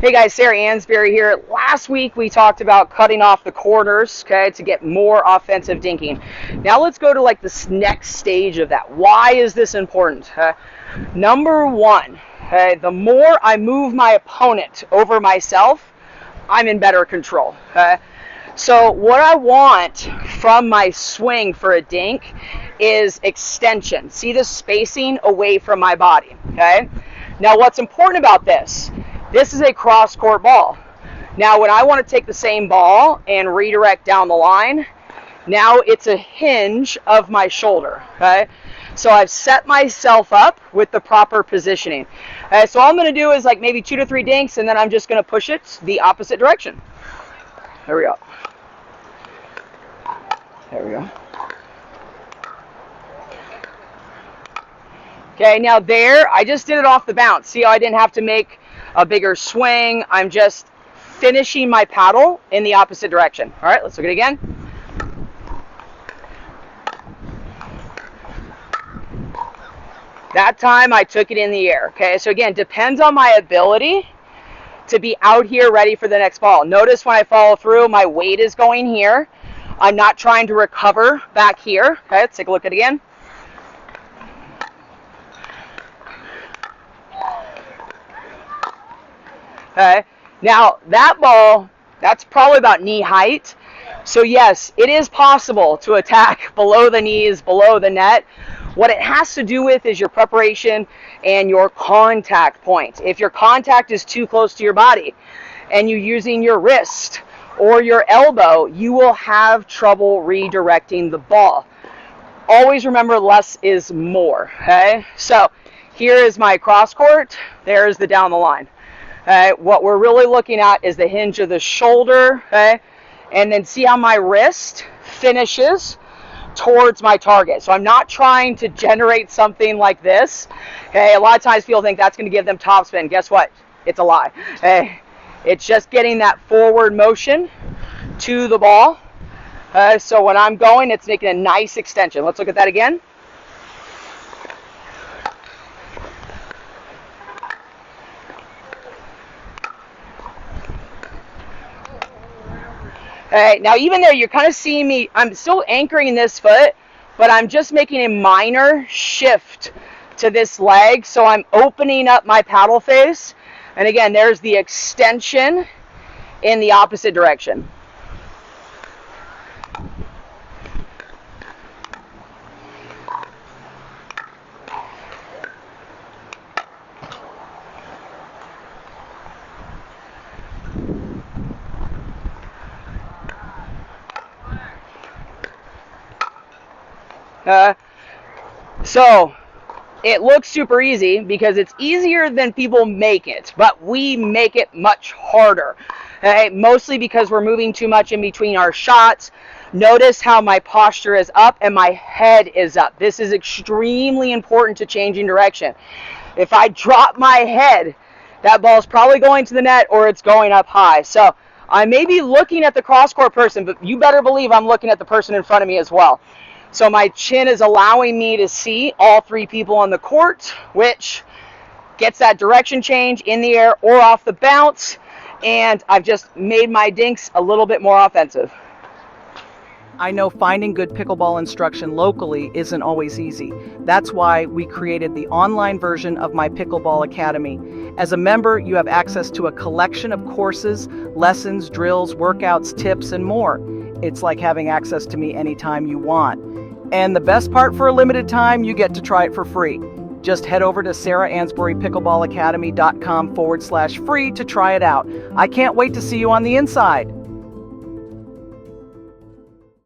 Hey guys, Sarah Ansboury here. Last week we talked about cutting off the corners, okay, to get more offensive dinking. Now let's go to like this next stage of that. Why is this important? Number one, the more I move my opponent over myself, I'm in better control. So what I want from my swing for a dink is extension. See the spacing away from my body, okay? Now what's important about this? This is a cross-court ball. Now, when I want to take the same ball and redirect down the line, now it's a hinge of my shoulder, okay? So I've set myself up with the proper positioning. So all I'm going to do is like maybe 2 to 3 dinks, and then I'm just going to push it the opposite direction. There we go. There we go. Okay, now there, I just did it off the bounce. See how I didn't have to make a bigger swing. I'm just finishing my paddle in the opposite direction. All right, let's look at it again. That time I took it in the air. Okay, so again, depends on my ability to be out here ready for the next ball. Notice when I follow through, my weight is going here. I'm not trying to recover back here. Okay, let's take a look at it again. Okay. Now that ball, that's probably about knee height. So yes, it is possible to attack below the knees, below the net. What it has to do with is your preparation and your contact point. If your contact is too close to your body and you're using your wrist or your elbow, you will have trouble redirecting the ball. Always remember less is more. Okay. So here is my cross court. There's the down the line. What we're really looking at is the hinge of the shoulder, okay? And then see how my wrist finishes towards my target. So I'm not trying to generate something like this. Okay, a lot of times people think that's going to give them topspin. Guess what? It's a lie. It's just getting that forward motion to the ball. So when I'm going, it's making a nice extension. Let's look at that again. All right, now even there, you're kind of seeing me, I'm still anchoring this foot, but I'm just making a minor shift to this leg. So I'm opening up my paddle face. And again, there's the extension in the opposite direction. So it looks super easy because it's easier than people make it, but we make it much harder. Mostly because we're moving too much in between our shots. Notice how my posture is up and my head is up. This is extremely important to changing direction. If I drop my head, that ball's probably going to the net or it's going up high. So I may be looking at the cross-court person, but you better believe I'm looking at the person in front of me as well. So my chin is allowing me to see all 3 people on the court, which gets that direction change in the air or off the bounce. And I've just made my dinks a little bit more offensive. I know finding good pickleball instruction locally isn't always easy. That's why we created the online version of my Pickleball Academy. As a member, you have access to a collection of courses, lessons, drills, workouts, tips, and more. It's like having access to me anytime you want. And the best part, for a limited time, you get to try it for free. Just head over to sarahansburypickleballacademy.com/free to try it out. I can't wait to see you on the inside.